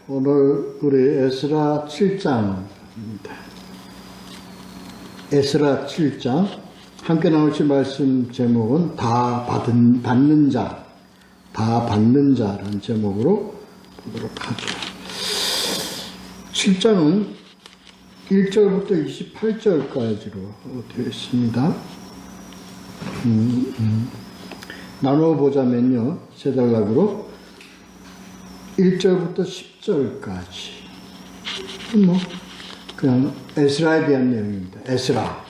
오늘 우리 에스라 7장입니다. 에스라 7장 함께 나오신 말씀 제목은 다 받는 자, 다 받는 자라는 제목으로 보도록 하죠. 7장은 1절부터 28절까지로 되어 있습니다. 나눠보자면요, 세 단락으로 1절부터 10절까지 그냥 에스라에 대한 내용입니다. 에스라.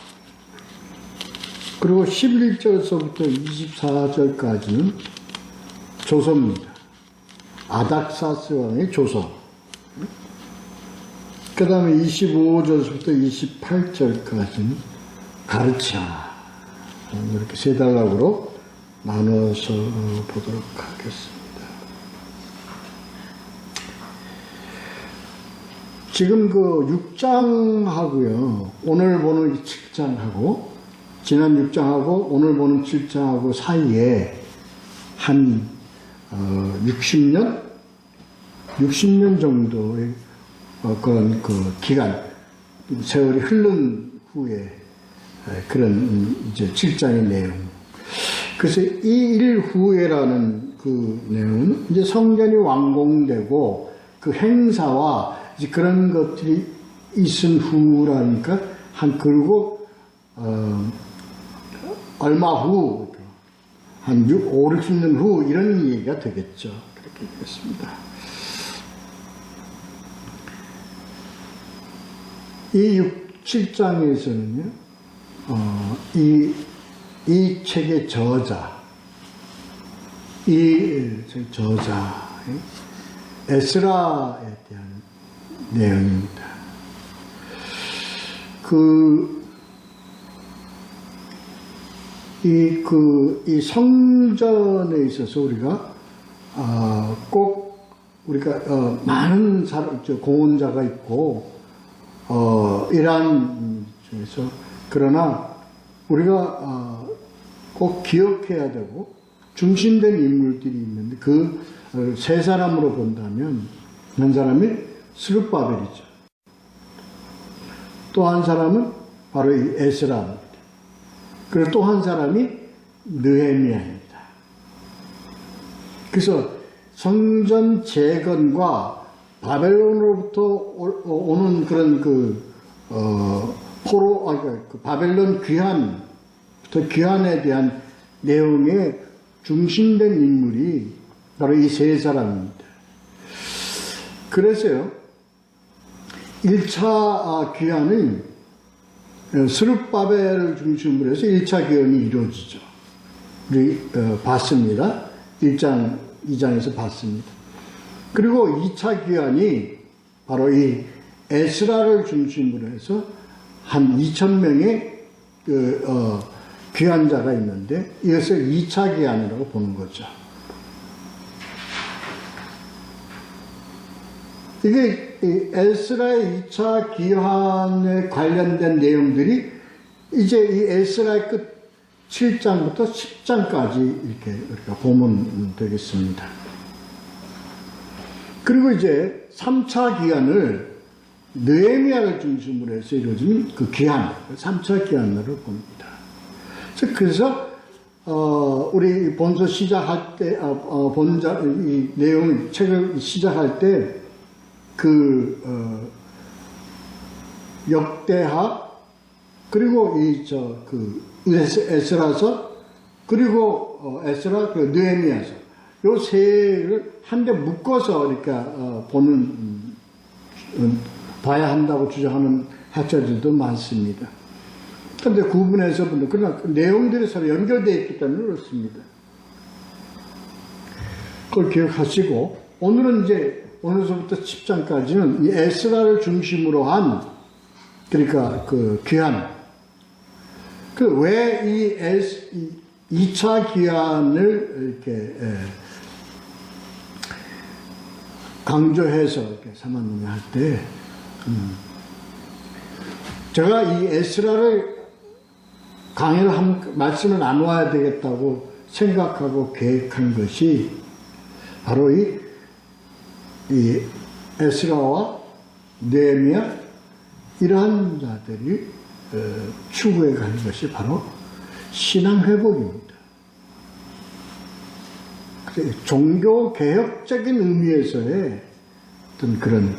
그리고 11절서부터 24절까지는 조서입니다. 아닥사스 왕의 조서. 그 다음에 25절부터 28절까지는 가르치아. 이렇게 세 단락으로 나눠서 보도록 하겠습니다. 지금 그 6장하고요, 오늘 보는 7장하고, 지난 6장하고 오늘 보는 7장하고 사이에 한 60년 정도의 그런 그 기간, 세월이 흐른 후에 그런 이제 7장의 내용. 그래서 이 일 후에라는 그 내용은 이제 성전이 완공되고 그 행사와 이제 그런 것들이 있은 후라니까 그리고 얼마 후, 한 5, 60년 후 이런 얘기가 되겠죠. 그렇게 되겠습니다. 이 7장에서는요, 이 책의 저자, 에스라에 대한 내용입니다. 이 성전에 있어서 우리가, 꼭 우리가, 많은 공헌자가 있고, 이란 중에서, 그러나 우리가, 꼭 기억해야 되고, 중심된 인물들이 있는데, 그 세 사람으로 본다면, 한 사람이 스룹바벨이죠. 또 한 사람은 바로 이 에스라입니다. 그리고 또 한 사람이 느헤미야입니다. 그래서 성전 재건과 바벨론으로부터 오는 그런 바벨론 귀환에 대한 내용의 중심된 인물이 바로 이 세 사람입니다. 그래서요, 1차 귀환은 스룹바벨을 중심으로 해서 1차 귀환이 이루어지죠. 우리 봤습니다. 1장, 2장에서 봤습니다. 그리고 2차 귀환이 바로 이 에스라를 중심으로 해서 한 2,000명의 귀환자가 있는데 이것을 2차 귀환이라고 보는 거죠. 이게 에스라의 2차 귀환에 관련된 내용들이 이제 이 에스라의 끝 7장부터 10장까지 이렇게 우리가 보면 되겠습니다. 그리고 이제 3차 귀환을 느헤미야를 중심으로 해서 이루어진 그 귀환, 3차 귀환으로 봅니다. 그래서 우리 본서 시작할 때, 이 내용, 책을 시작할 때 역대하, 그리고 에스라서, 그리고 에스라, 느헤미야서, 요 세를 한데 묶어서 이렇게 봐야 한다고 주장하는 학자들도 많습니다. 그런데 구분해서 보면, 그러나 내용들이 서로 연결되어 있기 때문에 그렇습니다. 그걸 기억하시고, 오늘은 이제 오늘서부터 10장까지는 이 에스라를 중심으로 한, 그러니까 귀환. 왜 이 2차 귀환을 이렇게 강조해서 이렇게 삼았느냐 할 때, 제가 이 에스라를 강의를 말씀을 나누어야 되겠다고 생각하고 계획한 것이 바로 이 에스라와 느헤미야 이러한 자들이 추구해 가는 것이 바로 신앙 회복입니다. 종교 개혁적인 의미에서의 어떤 그런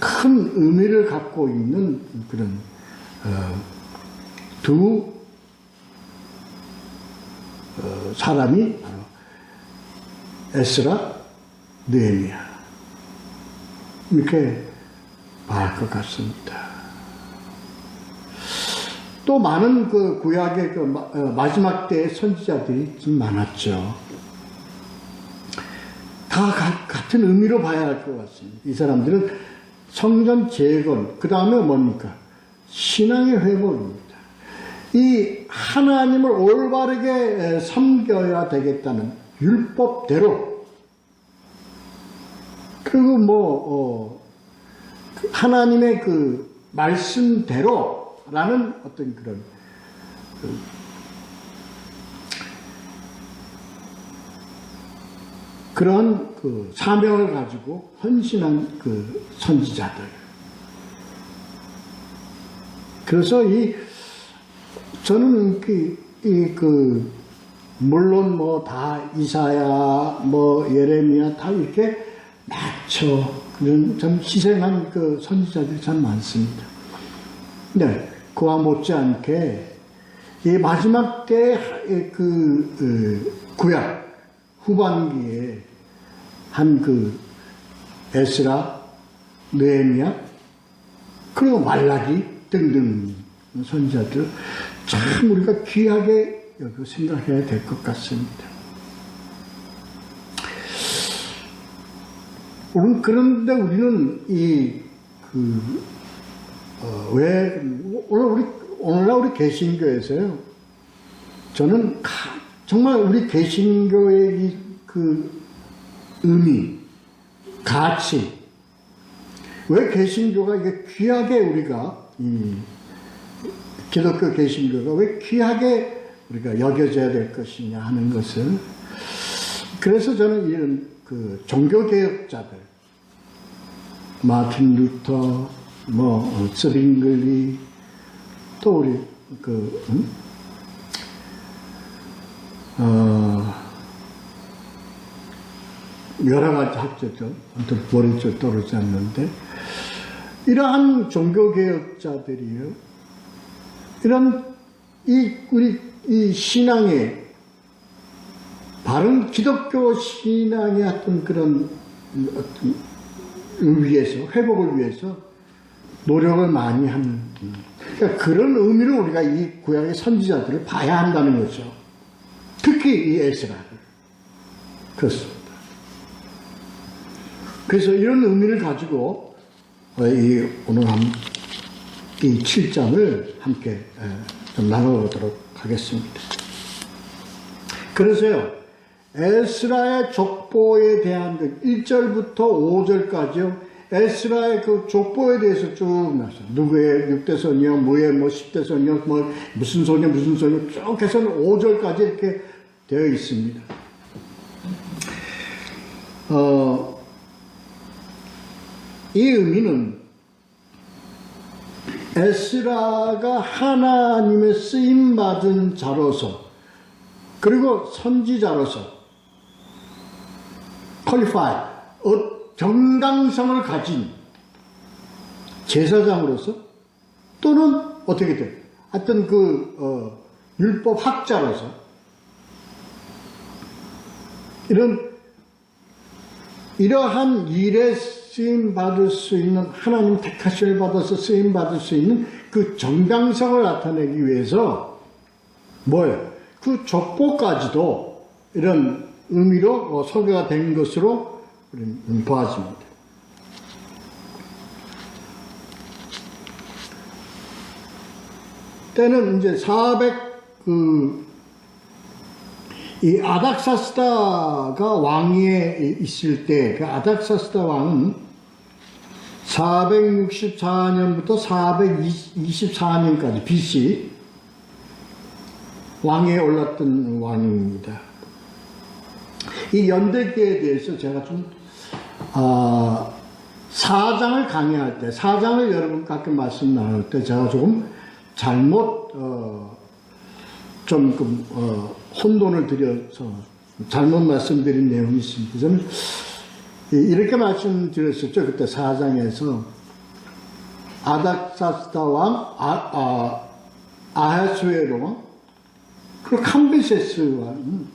큰 의미를 갖고 있는 그런 두 사람이 바로 에스라, 느헤미야 이렇게 말할 것 같습니다. 또 많은 그 구약의 그 마지막 때의 선지자들이 좀 많았죠. 다 같은 의미로 봐야 할 것 같습니다. 이 사람들은 성전 재건, 그 다음에 뭡니까? 신앙의 회복입니다. 이 하나님을 올바르게 섬겨야 되겠다는 율법대로, 그리고 하나님의 그 말씀대로라는 어떤 그런 그런 그 사명을 가지고 헌신한 그 선지자들. 그래서 저는 물론 다 이사야, 예레미야 다 이렇게 맞춰 그런 좀 희생한 그 선지자들이 참 많습니다. 네, 그와 못지않게 이 마지막 때의 구약 후반기에 한 에스라, 느헤미야, 그리고 말라기 등등 선지자들 참 우리가 귀하게 여기서 생각해야 될 것 같습니다. 그런데 우리는 오늘날 우리 개신교에서요, 저는 정말 우리 개신교의 의미, 가치, 왜 개신교가 이게 귀하게 우리가, 기독교 개신교가 왜 귀하게 우리가 여겨져야 될 것이냐 하는 것을, 그래서 저는 이런 종교개혁자들, 마틴 루터, 스빙글리, 또 우리, 여러 가지 학자들, 아무튼 머리 좀 떨어지지 않는데, 이러한 종교개혁자들이요, 이런, 우리 신앙의, 바른 기독교 신앙의 어떤 그런, 위해서, 회복을 위해서 노력을 많이 하는, 그러니까 그런 의미로 우리가 이 구약의 선지자들을 봐야 한다는 거죠. 특히 이 에스라를. 그렇습니다. 그래서 이런 의미를 가지고 오늘 이 7장을 함께 좀 나눠보도록 하겠습니다. 그래서요, 에스라의 족보에 대한 1절부터 5절까지요, 에스라의 그 족보에 대해서 쭉 나왔어요. 누구의 6대 소녀, 뭐의 10대 소녀, 무슨 소녀 쭉 해서 5절까지 이렇게 되어 있습니다. 이 의미는 에스라가 하나님의 쓰임받은 자로서, 그리고 선지자로서 퀄리파이, 정당성을 가진 제사장으로서, 또는 어떻게 돼? 하여튼 율법학자로서 이러한 일에 쓰임받을 수 있는, 하나님 택하심을 받아서 쓰임받을 수 있는 그 정당성을 나타내기 위해서 그 족보까지도 이런 의미로 소개가 된 것으로 우리는 보아집니다. 때는 이제 이 아닥사스다가 왕위에 있을 때, 그 아닥사스다 왕은 464년부터 424년까지 BC 왕위에 올랐던 왕입니다. 이 연대기에 대해서 제가 좀 사장을 강의할 때, 사장을 여러분 가끔 말씀 나눌 때 제가 조금 잘못 혼돈을 드려서 잘못 말씀드린 내용이 있습니다. 저는 이렇게 말씀드렸었죠. 그때 4장에서 아닥사스다 왕, 아하수에로 왕, 그리고 캄비세스 왕,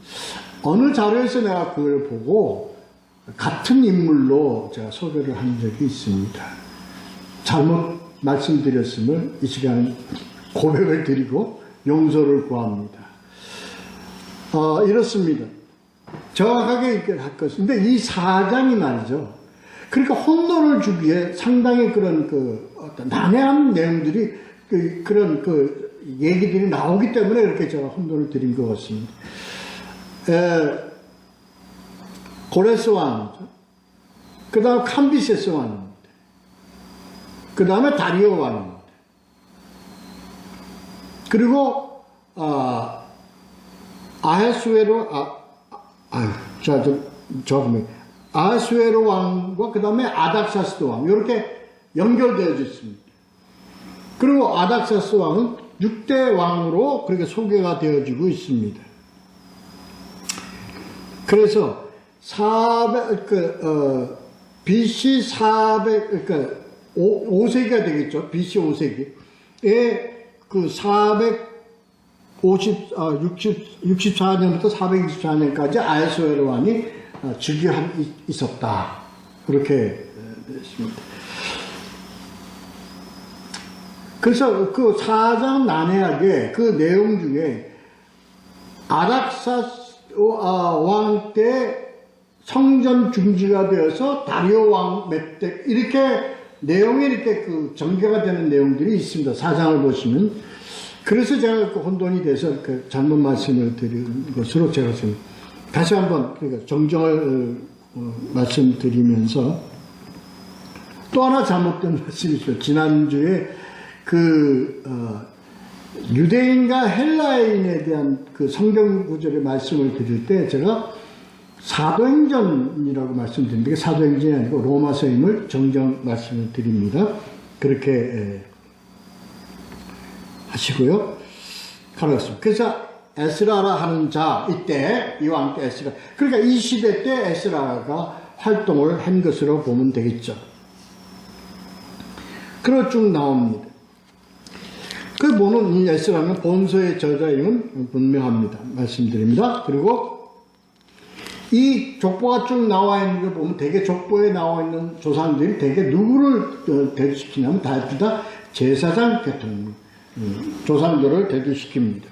어느 자료에서 내가 그걸 보고 같은 인물로 제가 소개를 한 적이 있습니다. 잘못 말씀드렸음을 이 시간 고백을 드리고 용서를 구합니다. 이렇습니다. 정확하게 이렇게 할 것인데 이 4장이 말이죠. 그러니까 혼돈을 주기에 상당히 그런 어떤 난해한 내용들이 그런 얘기들이 나오기 때문에 이렇게 제가 혼돈을 드린 것 같습니다. 고레스 왕이죠. 그 다음 캄비세스 왕입니다. 그 다음에 다리오 왕입니다. 그리고 아하수에로 왕과 그 다음에 아닥사스도 왕 이렇게 연결되어 있습니다. 그리고 아닥사스 왕은 6대 왕으로 그렇게 소개가 되어지고 있습니다. 그래서 BC 400 그러니까 5세기가 되겠죠. BC 5세기에 64년부터 424년까지 아하수에로 왕이 즉위한 있었다. 그렇게 됐습니다. 그래서 그 4장 난해하게 그 내용 중에 아닥사스 왕 때 성전 중지가 되어서 다리오 왕 때 이렇게 내용이 이렇게 전개가 되는 내용들이 있습니다. 4장을 보시면. 그래서 제가 혼돈이 돼서 잘못 말씀을 드린 것으로 제가 지금 다시 한번 그러니까 정정을 말씀드리면서 또 하나 잘못된 말씀이 있어요. 지난주에 유대인과 헬라인에 대한 성경 구절의 말씀을 드릴 때 제가 사도행전이라고 말씀드립니다. 사도행전이 아니고 로마서임을 정정 말씀을 드립니다. 그렇게 하시고요. 가르쳤습니다. 그래서 에스라라 하는 자, 이때 이왕 때 에스라, 그러니까 이 시대 때 에스라가 활동을 한 것으로 보면 되겠죠. 그리고 쭉 나옵니다. 그 보는 이 에스라는 본서의 저자임은 분명합니다. 말씀드립니다. 그리고 이 족보가 쭉 나와 있는 걸 보면 대개 족보에 나와 있는 조상들이 대개 누구를 대두시키냐면 다 제사장 계통 조상들을 대두시킵니다.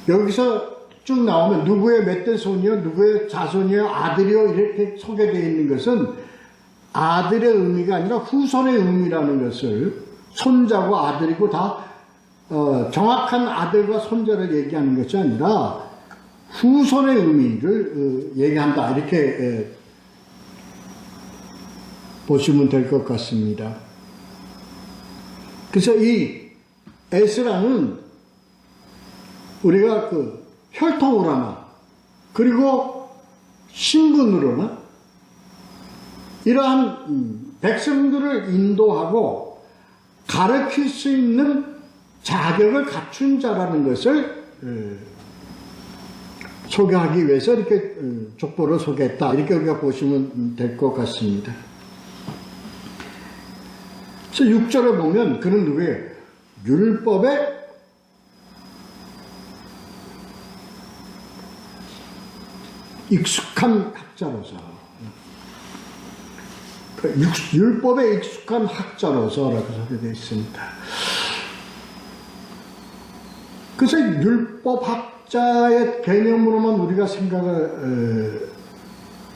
여기서 쭉 나오면 누구의 멧된 손이요, 누구의 자손이요, 아들이요 이렇게 소개되어 있는 것은 아들의 의미가 아니라 후손의 의미라는 것을 손자고 아들이고 다 정확한 아들과 손자를 얘기하는 것이 아니라 후손의 의미를 얘기한다 이렇게 보시면 될 것 같습니다. 그래서 이 에스라는 우리가 혈통으로나 그리고 신분으로나 이러한 백성들을 인도하고 가르칠 수 있는 자격을 갖춘 자라는 것을 소개하기 위해서 이렇게 족보를 소개했다. 이렇게 우리가 보시면 될 것 같습니다. 그래서 6절에 보면 그는 누구예요? 율법에 익숙한 학자로서 율법에 익숙한 학자로서라고 소개되어 있습니다. 그래서 율법학자의 개념으로만 우리가 생각을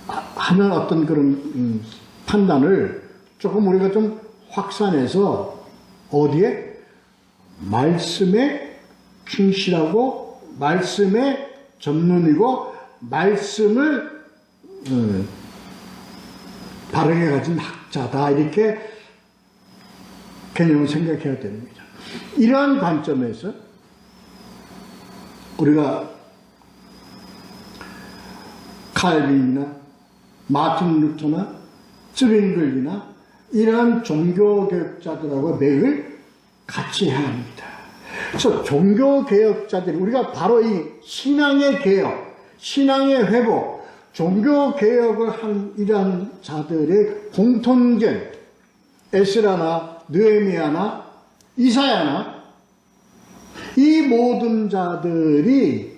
하는 어떤 그런 판단을 조금 우리가 좀 확산해서 어디에? 말씀에 충실하고 말씀에 전문이고 말씀을 바르게 가진 학자다 이렇게 개념을 생각해야 됩니다. 이러한 관점에서 우리가 칼빈이나 마틴 루터나 쯔링글이나 이러한 종교개혁자들하고 맥을 같이 해야 합니다. 그래서 종교개혁자들이 우리가 바로 이 신앙의 개혁, 신앙의 회복, 종교개혁을 한 이러한 자들의 공통된 에스라나 느헤미야나 이사야나 이 모든 자들이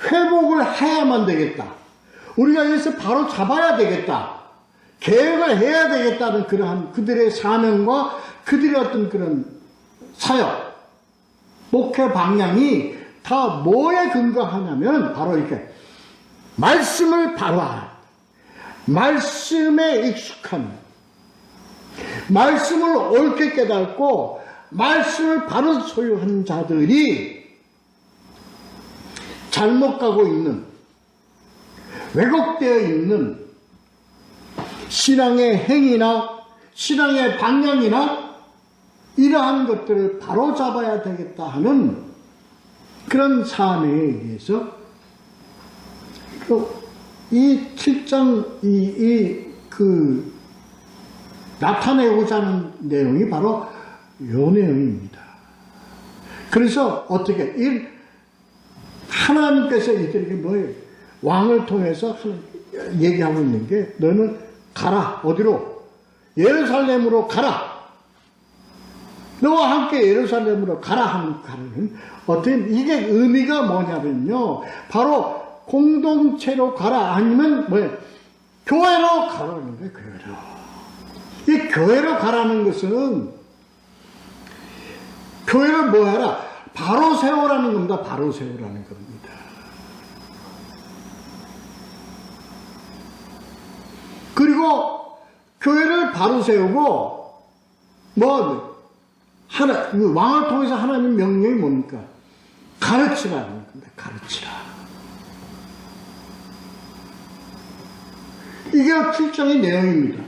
회복을 해야만 되겠다. 우리가 여기서 바로 잡아야 되겠다. 계획을 해야 되겠다는 그러한 그들의 사명과 그들의 어떤 그런 사역, 목회 방향이 다 뭐에 근거하냐면 바로 이렇게 말씀을 바로 알아. 말씀에 익숙한, 말씀을 옳게 깨닫고 말씀을 바로 소유한 자들이 잘못 가고 있는, 왜곡되어 있는 신앙의 행위나 신앙의 방향이나 이러한 것들을 바로 잡아야 되겠다 하는 그런 사명에 의해서 이 7장 그 나타내고자 하는 내용이 바로 이 내용입니다. 그래서 어떻게 하나님께서 이들에게 뭐예요? 왕을 통해서 얘기하고 있는 게 너는 가라. 어디로? 예루살렘으로 가라. 너와 함께 예루살렘으로 가라 하는 가라는 어떤 이게 의미가 뭐냐면요. 바로 공동체로 가라 아니면 뭐예요? 교회로 가라는 거예요. 교회로. 이 교회로 가라는 것은 교회를 뭐 해라? 바로 세우라는 겁니다. 바로 세우라는 겁니다. 그리고 교회를 바로 세우고 왕을 통해서 하나님 명령이 뭡니까? 가르치라는 겁니다. 가르치라. 이게 7장의 내용입니다.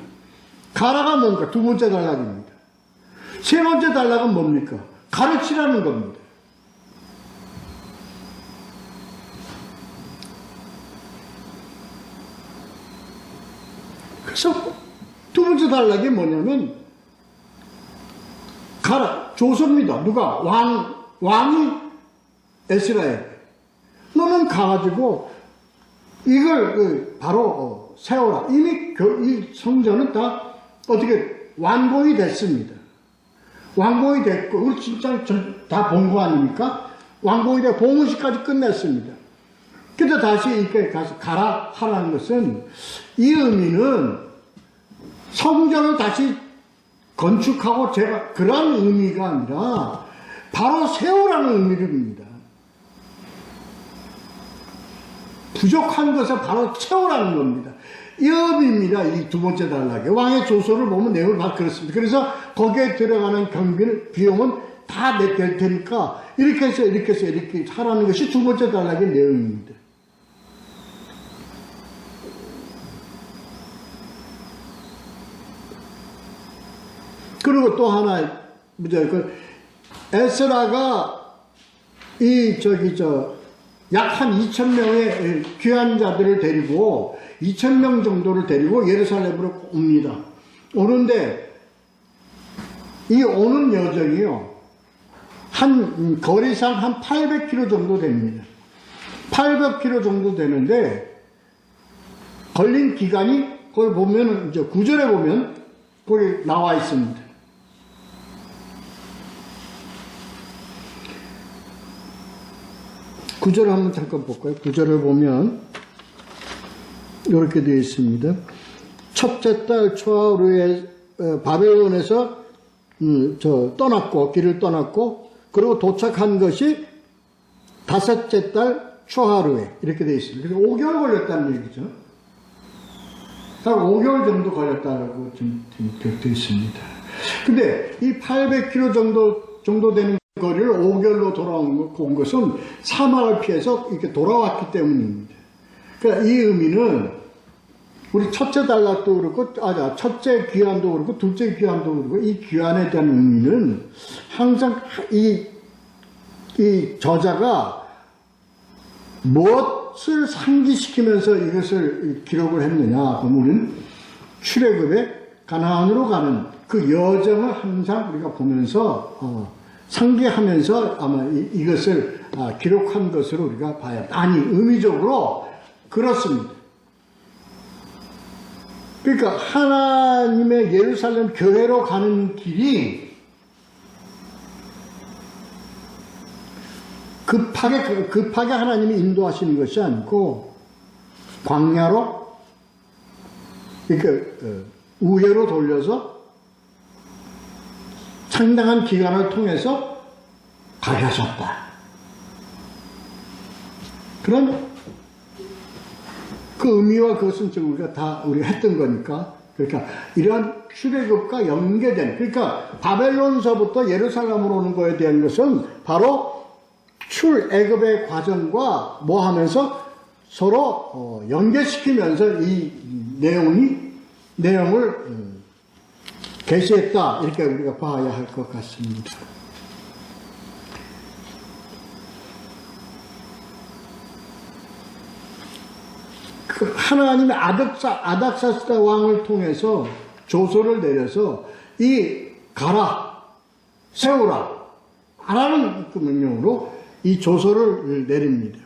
가라가 뭡니까? 두 번째 단락입니다. 세 번째 단락은 뭡니까? 가르치라는 겁니다. 그래서 두 번째 단락이 뭐냐면 가라. 조서입니다. 누가? 왕이 에스라에게 너는 가가지고 이걸 바로 세워라. 이미 이 성전은 다 어떻게 완공이 됐습니다. 완공이 됐고 우리 진짜 다 본 거 아닙니까? 완공이 되고 봉헌식까지 끝냈습니다. 근데 다시 이렇게 가서 가라 하라는 것은 이 의미는 성전을 다시 건축하고 제가 그런 의미가 아니라 바로 세우라는 의미입니다. 부족한 것을 바로 채우라는 겁니다. 이 의미입니다. 이 두 번째 단락에 왕의 조서를 보면 내용을 다 그렇습니다. 그래서 거기에 들어가는 경비는 비용은 다 낼 테니까 이렇게 해서 이렇게 하라는 것이 두 번째 단락의 내용입니다. 그리고 또 하나 에스라가 약 한 2,000명의 귀한 자들을 데리고 2,000명 정도를 데리고 예루살렘으로 옵니다. 오는데 이 오는 여정이요 한 거리상 한 800km 정도 됩니다. 800km 정도 되는데 걸린 기간이 거기 보면은 이제 9절에 보면 거기 나와 있습니다. 구절을 한번 잠깐 볼까요? 구절을 보면 이렇게 되어 있습니다. 첫째 달 초하루에 바벨론에서 떠났고 길을 떠났고 그리고 도착한 것이 다섯째 달 초하루에 이렇게 되어 있습니다. 그래서 5개월 걸렸다는 얘기죠. 딱 5개월 정도 걸렸다고 좀 되어 있습니다. 근데 이 800km 정도 되는 거리를 5개월로 돌아온 것은 사막을 피해서 이렇게 돌아왔기 때문입니다. 그러니까 이 의미는 우리 첫째 단락도 그렇고, 첫째 귀환도 그렇고, 둘째 귀환도 그렇고, 이 귀환에 대한 의미는 항상 이 저자가 무엇을 상기시키면서 이것을 기록을 했느냐. 그러면 우리는 출애굽의 가나안으로 가는 그 여정을 항상 우리가 보면서 상기하면서 아마 이것을 기록한 것으로 우리가 봐야 합니다. 아니, 의미적으로 그렇습니다. 그러니까 하나님의 예루살렘 교회로 가는 길이 급하게 하나님이 인도하시는 것이 아니고 광야로, 그러니까 우회로 돌려서 상당한 기간을 통해서 가게 하셨다. 그런 그 의미와 그것은 지금 우리가 했던 거니까. 그러니까 이러한 출애굽과 연계된, 그러니까 바벨론서부터 예루살렘으로 오는 거에 대한 것은 바로 출애굽의 과정과 뭐 하면서 서로 연계시키면서 이 내용을 계시했다, 이렇게 우리가 봐야 할 것 같습니다. 그 하나님의 아닥사스다 왕을 통해서 조서를 내려서 이 가라, 세우라 하라는 그 명령으로 이 조서를 내립니다.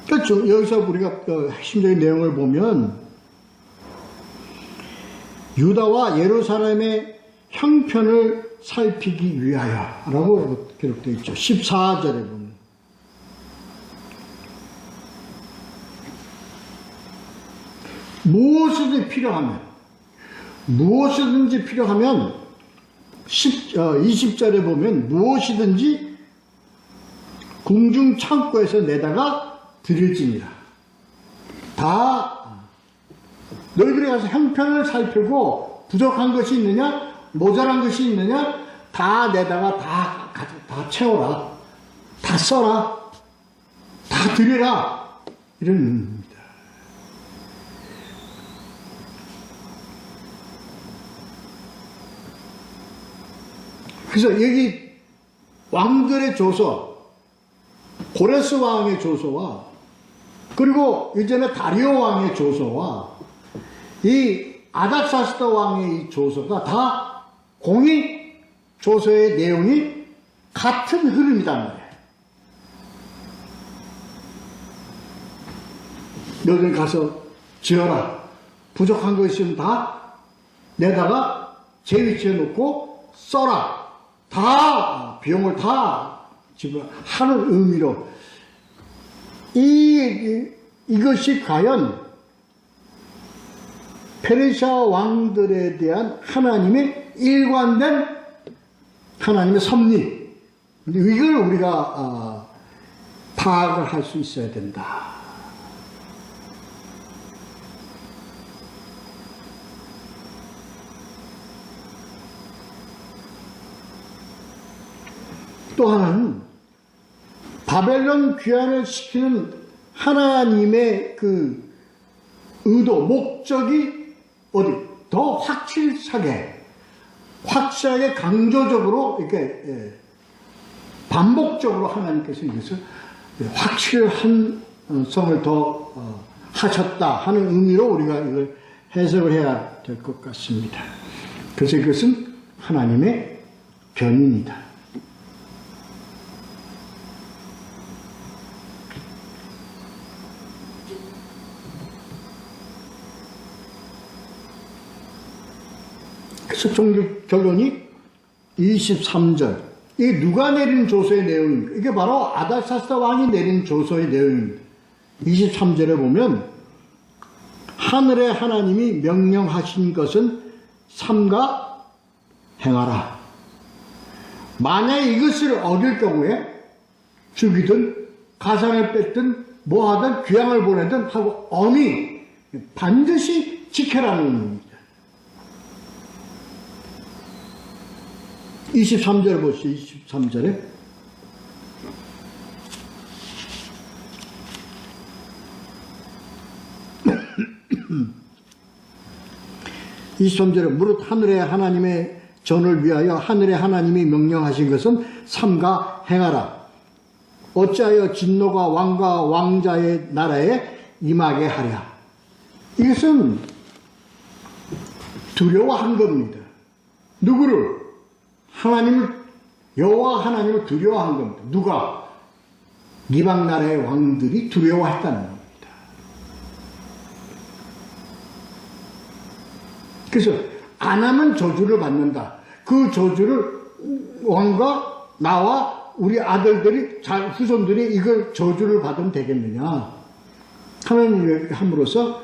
그렇죠. 여기서 우리가 핵심적인 내용을 보면 유다와 예루살렘의 형편을 살피기 위하여 라고 기록되어 있죠. 14절에 보면 무엇이든지 필요하면 20절에 보면 무엇이든지 궁중 창고에서 내다가 드릴지니라. 다 너희들이 가서 형편을 살피고 부족한 것이 있느냐, 모자란 것이 있느냐, 다 내다가 다 채워라, 다 써라, 다 드리라, 이런 의미입니다. 그래서 여기 왕들의 조서, 고레스 왕의 조서와 그리고 이전에 다리오 왕의 조서와 이 아닥사스다 왕의 이 조서가 다 공의 조서의 내용이 같은 흐름이란 말이에요. 너희들 가서 지어라. 부족한 거 있으면 다 내다가 제 위치에 놓고 써라. 다 비용을 다 지불하는 의미로 이것이 과연 페르시아 왕들에 대한 하나님의 일관된 하나님의 섭리, 이걸 우리가 파악을 할 수 있어야 된다. 또 하나는 바벨론 귀환을 시키는 하나님의 그 의도, 목적이 더 확실하게 강조적으로 이렇게 반복적으로 하나님께서 이것을 확실한 성을 더 하셨다 하는 의미로 우리가 이걸 해석을 해야 될 것 같습니다. 그래서 이것은 하나님의 변입니다. 그래서 결론이 23절. 이게 누가 내린 조서의 내용입니까? 이게 바로 아닥사스다 왕이 내린 조서의 내용입니다. 23절에 보면 하늘의 하나님이 명령하신 것은 삼가 행하라. 만약에 이것을 어길 경우에 죽이든 가상을 뺐든 뭐하든 귀향을 보내든 하고 엄히 반드시 지켜라는 의미입니다. 23절 보시죠. 23절에 23절에 무릇 하늘의 하나님의 전을 위하여 하늘의 하나님이 명령하신 것은 삼가 행하라. 어찌하여 진노가 왕과 왕자의 나라에 임하게 하랴. 이것은 두려워한 겁니다. 누구를? 하나님을, 여호와 하나님을 두려워한 겁니다. 누가? 이방 나라의 왕들이 두려워했다는 겁니다. 그래서 안 하면 저주를 받는다. 그 저주를 왕과 나와 우리 아들들이, 후손들이 이걸 저주를 받으면 되겠느냐. 하나님이 함으로써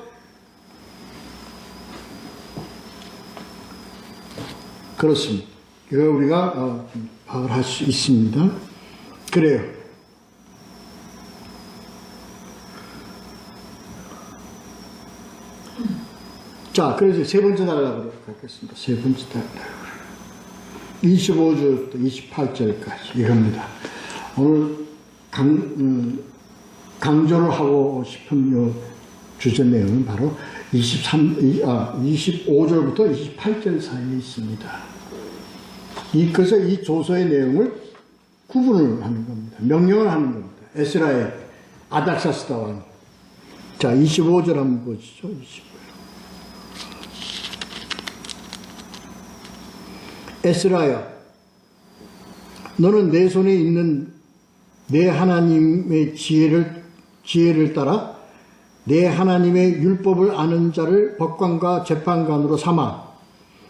그렇습니다. 이거 우리가 파악할 수 있습니다. 그래요. 자, 그래서 세 번째 달라고 하겠습니다. 세 번째 달라고. 25절부터 28절까지 이겁니다. 오늘 강조를 하고 싶은 요 주제 내용은 바로 25절부터 28절 사이에 있습니다. 그래서 이 조서의 내용을 구분을 하는 겁니다. 명령을 하는 겁니다. 에스라의 아닥사스다 왕. 자, 25절 한번 보시죠. 25절. 에스라야, 너는 내 손에 있는 내 하나님의 지혜를 따라 내 하나님의 율법을 아는 자를 법관과 재판관으로 삼아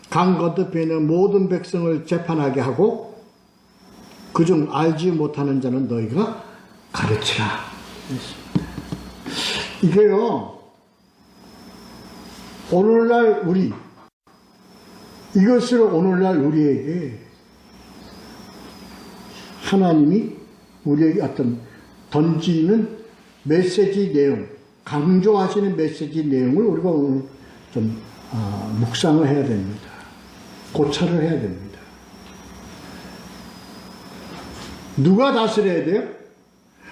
강 건너편에 있는 모든 백성을 재판하게 하고 그중 알지 못하는 자는 너희가 가르치라. 이게요, 오늘날 이것을 오늘날 우리에게 하나님이 우리에게 어떤 던지는 메시지 내용, 강조하시는 메시지 내용을 우리가 오늘 좀 묵상을 해야 됩니다. 고찰을 해야 됩니다. 누가 다스려야 돼요?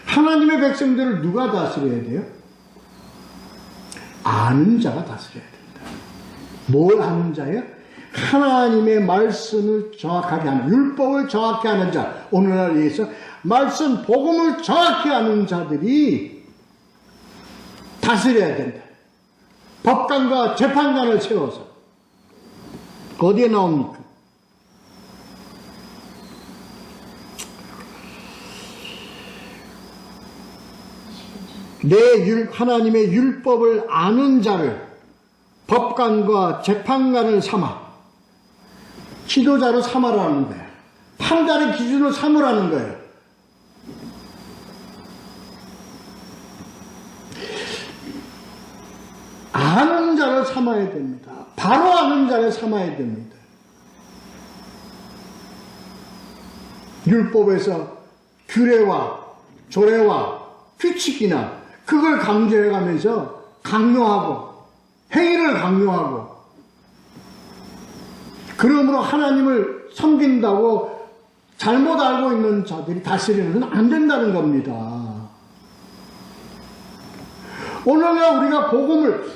하나님의 백성들을 누가 다스려야 돼요? 아는 자가 다스려야 됩니다. 뭘 아는 자예요? 하나님의 말씀을 정확하게 하는, 율법을 정확히 하는 자, 오늘날 위해서 말씀, 복음을 정확히 아는 자들이 다스려야 된다. 법관과 재판관을 세워서. 어디에 나옵니까? 하나님의 율법을 아는 자를 법관과 재판관을 삼아 지도자로 삼으라는 거예요. 판단의 기준을 삼으라는 거예요. 아는 자를 삼아야 됩니다. 바로 아는 자를 삼아야 됩니다. 율법에서 규례와 조례와 규칙이나 그걸 강조해가면서 강요하고 행위를 강요하고 그러므로 하나님을 섬긴다고 잘못 알고 있는 자들이 다스리는 안 된다는 겁니다. 오늘날 우리가 복음을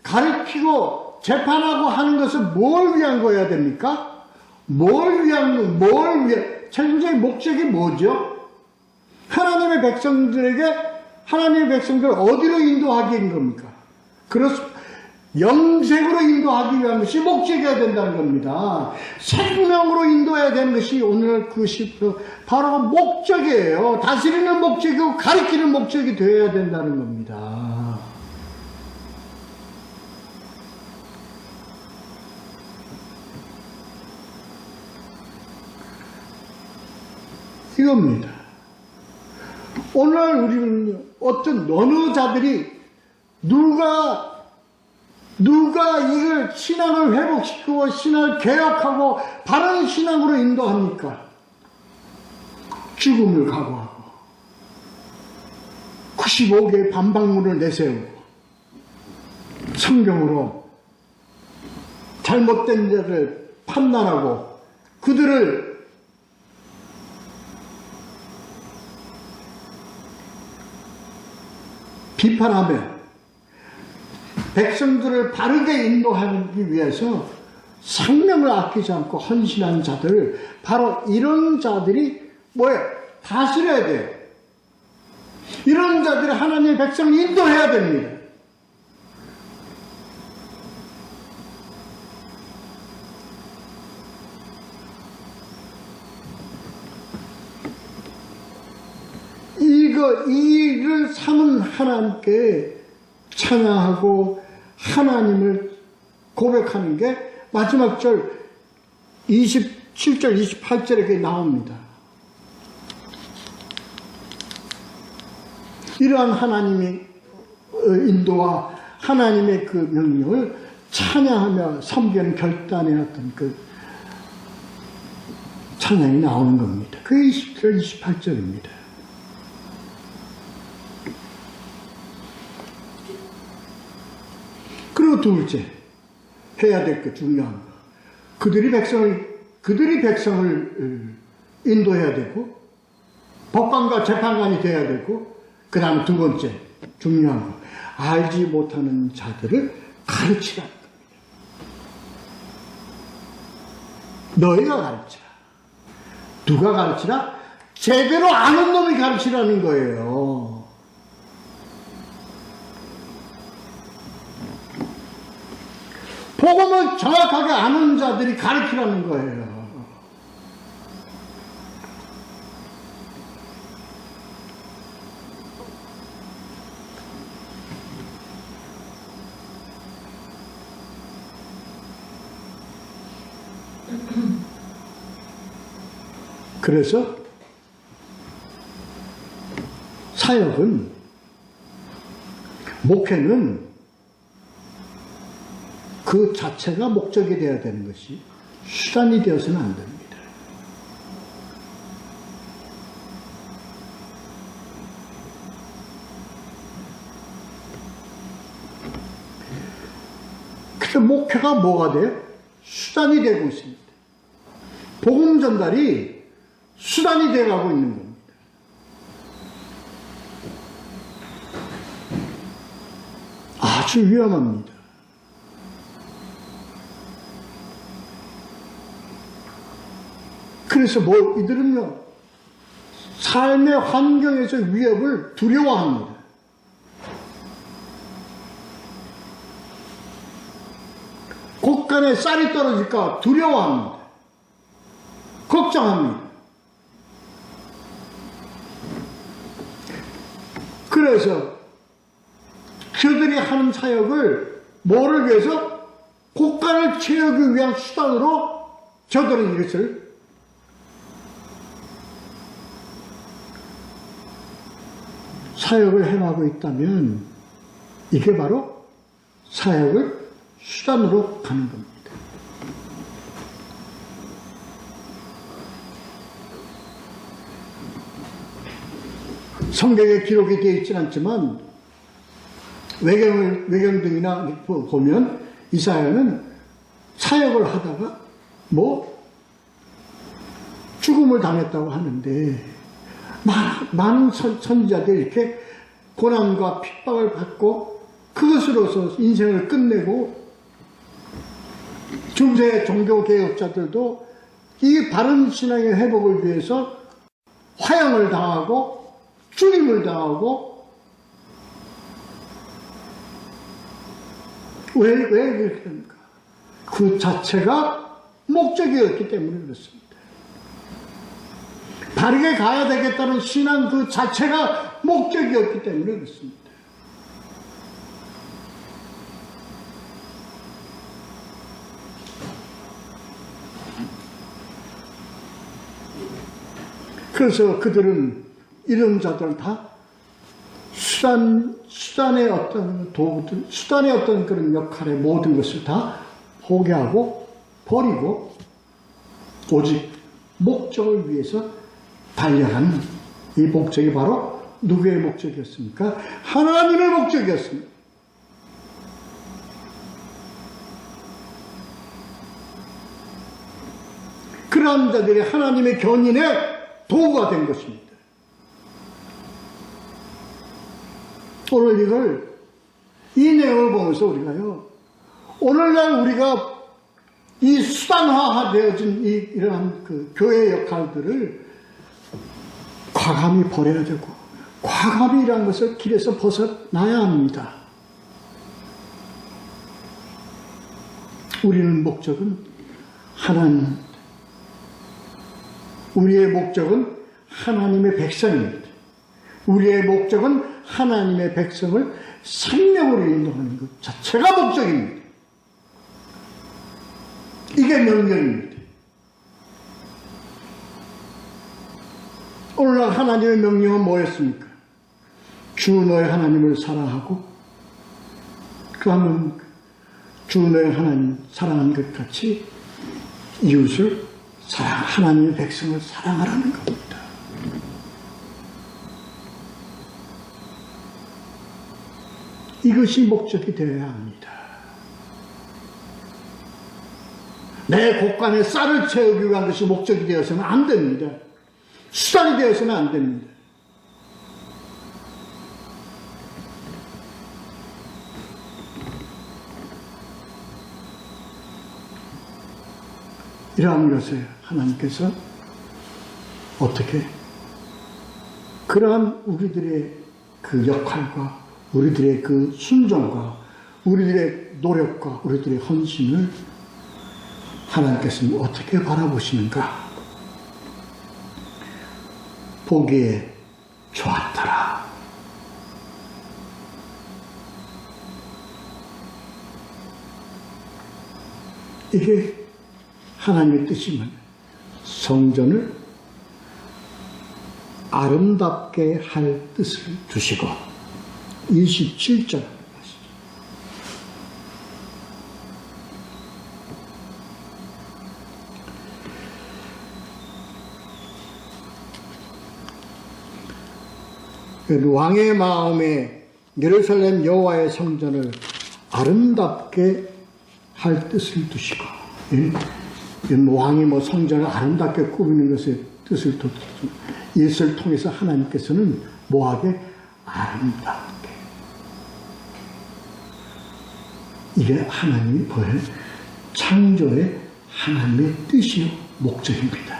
가르치고 재판하고 하는 것은 뭘 위한 거여야 됩니까? 최종적인 목적이 뭐죠? 하나님의 백성들 어디로 인도하기인 겁니까? 그렇습니다. 영생으로 인도하기 위한 것이 목적이어야 된다는 겁니다. 생명으로 인도해야 되는 것이 오늘 그것이 바로 목적이에요. 다스리는 목적이고 가르치는 목적이 되어야 된다는 겁니다. 이겁니다. 오늘 우리는 어느 자들이 누가 이걸 신앙을 회복시키고 신앙을 개혁하고 바른 신앙으로 인도합니까? 죽음을 각오하고 95개의 반박문을 내세우고 성경으로 잘못된 자를 판단하고 그들을 비판하며 백성들을 바르게 인도하기 위해서 생명을 아끼지 않고 헌신한 자들, 바로 이런 자들이 다스려야 돼요. 이런 자들이 하나님의 백성을 인도해야 됩니다. 이를 삼은 하나님께 찬양하고 하나님을 고백하는 게 마지막 절 27절 28절에 나옵니다. 이러한 하나님의 인도와 하나님의 그 명령을 찬양하며 섬기는 결단의 어떤 그 찬양이 나오는 겁니다. 그게 27절 28절입니다. 그리고 둘째, 해야 될 것 중요한 거. 그들이 백성을 인도해야 되고, 법관과 재판관이 돼야 되고, 그 다음에 두 번째, 중요한 거. 알지 못하는 자들을 가르치라는 겁니다. 너희가 가르치라. 누가 가르치라? 제대로 아는 놈이 가르치라는 거예요. 복음을 정확하게 아는 자들이 가르치라는 거예요. 그래서 사역은, 목회는 그 자체가 목적이 되어야 되는 것이 수단이 되어서는 안 됩니다. 그래서 목회가 뭐가 돼요? 수단이 되고 있습니다. 복음 전달이 수단이 되어가고 있는 겁니다. 아주 위험합니다. 그래서 이들은요, 삶의 환경에서 위협을 두려워합니다. 곳간에 쌀이 떨어질까 두려워합니다. 걱정합니다. 그래서 그들이 하는 사역을 뭐를 위해서? 곳간을 채우기 위한 수단으로 저들은 이것을 사역을 행하고 있다면 이게 바로 사역을 수단으로 가는 겁니다. 성경에 기록이 되어 있지는 않지만 외경 등이나 보면 이사야는 사역을 하다가 죽음을 당했다고 하는데, 많은 선지자들이 이렇게 고난과 핍박을 받고 그것으로서 인생을 끝내고, 중세 종교개혁자들도 이 바른 신앙의 회복을 위해서 화형을 당하고 죽임을 당하고, 왜 그렇게 합니까? 그 자체가 목적이었기 때문에 그렇습니다. 바르게 가야 되겠다는 신앙 그 자체가 목적이었기 때문에 그렇습니다. 그래서 그들은, 이런 자들은 다 수단의 어떤 도구들, 수단의 어떤 그런 역할의 모든 것을 다 포기하고 버리고 오직 목적을 위해서 달려가는, 이 목적이 바로 누구의 목적이었습니까? 하나님의 목적이었습니다. 그러한 자들이 하나님의 견인의 도구가 된 것입니다. 오늘 이 내용을 보면서 우리가요, 오늘날 우리가 이 수단화되어진 이러한 그 교회 역할들을 과감히 버려야 되고, 과감이라는 것을 길에서 벗어나야 합니다. 우리는 목적은 하나님입니다. 우리의 목적은 하나님의 백성입니다. 우리의 목적은 하나님의 백성을 생명으로 인도하는 것 자체가 목적입니다. 이게 명령입니다. 오늘날 하나님의 명령은 뭐였습니까? 주 너의 하나님을 사랑하고, 그하면 주 너의 하나님 사랑한 것 같이 이웃을 하나님의 백성을 사랑하라는 겁니다. 이것이 목적이 되어야 합니다. 내 곳간에 쌀을 채우기 위한 것이 목적이 되어서는 안 됩니다. 수단이 되어서는 안 됩니다. 이러한 것을 하나님께서 어떻게 그러한 우리들의 그 역할과 우리들의 그 순종과 우리들의 노력과 우리들의 헌신을 하나님께서는 어떻게 바라보시는가? 보기에 좋았더라. 이게 하나님의 뜻이면 성전을 아름답게 할 뜻을 두시고 27절 왕의 마음에 예루살렘 여호와의 성전을 아름답게 할 뜻을 두시고, 왕이 성전을 아름답게 꾸미는 것의 뜻을 두시고, 이것을 통해서 하나님께서는 뭐하게? 아름답게. 이게 하나님이 보여준 창조의 하나님의 뜻이요 목적입니다.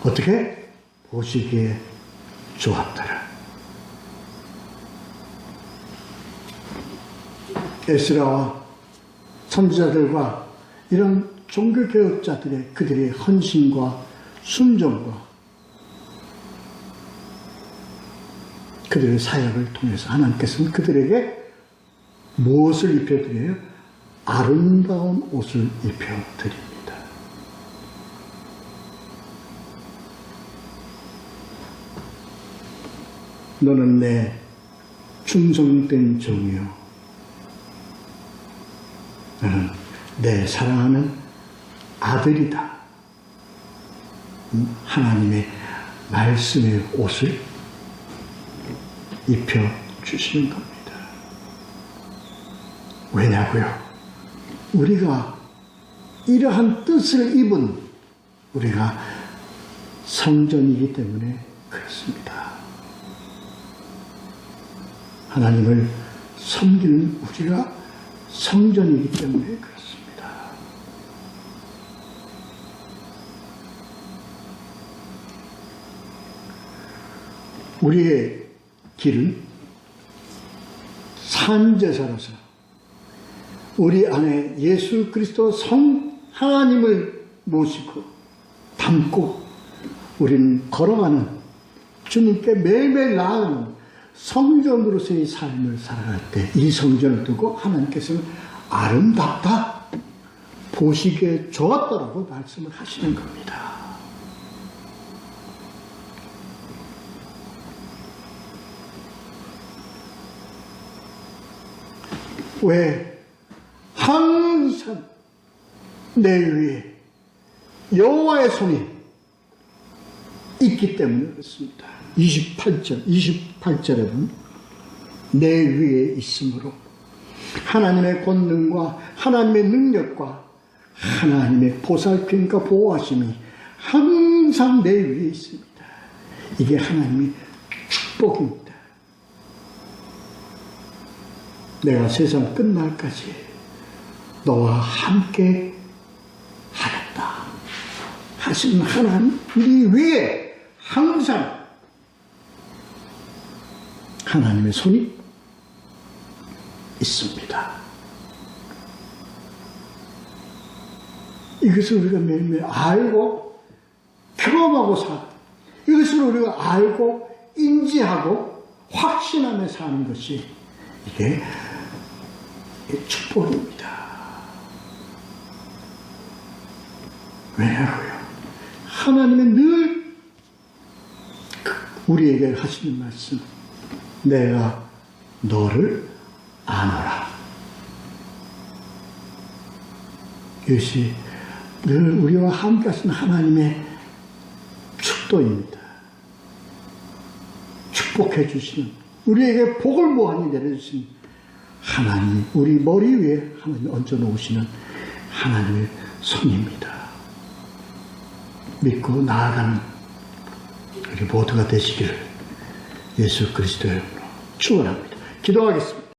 어떻게? 보시기에 좋았더라. 에스라와 선지자들과 이런 종교개혁자들의 그들의 헌신과 순종과 그들의 사역을 통해서 하나님께서는 그들에게 무엇을 입혀드려요? 아름다운 옷을 입혀드립니다. 너는 내 충성된 종이요, 너는 내 사랑하는 아들이다. 하나님의 말씀의 옷을 입혀주시는 겁니다. 왜냐고요? 우리가 이러한 뜻을 입은 우리가 성전이기 때문에 그렇습니다. 하나님을 섬기는 우리가 성전이기 때문에 그렇습니다. 우리의 길은 산제사로서 우리 안에 예수 그리스도 하나님을 모시고 담고 우리는 걸어가는 주님께 매일매일 나아가는 성전으로서의 삶을 살아갈 때 이 성전을 두고 하나님께서는 아름답다, 보시기에 좋았다라고 말씀을 하시는 겁니다. 왜? 항상 내 위에 여호와의 손이 있기 때문에 그렇습니다. 28절에 보면 내 위에 있으므로 하나님의 권능과 하나님의 능력과 하나님의 보살핌과 보호하심이 항상 내 위에 있습니다. 이게 하나님의 축복입니다. 내가 세상 끝날까지 너와 함께 하겠다 하시는 하나님, 우리 위에 항상 하나님의 손이 있습니다. 이것을 우리가 매일매일 알고 경험하고 이것을 우리가 알고 인지하고 확신하며 사는 것이 이게 축복입니다. 왜냐고요? 하나님은 늘 우리에게 하시는 말씀, 내가 너를 아노라. 이것이 늘 우리와 함께 하신 하나님의 축도입니다. 축복해 주시는, 우리에게 복을 무한히 내려주신 하나님, 우리 머리 위에 하나님 얹어놓으시는 하나님의 손입니다. 믿고 나아가는 우리 모두가 되시기를 예수 그리스도의 이름으로 축원합니다. 기도하겠습니다.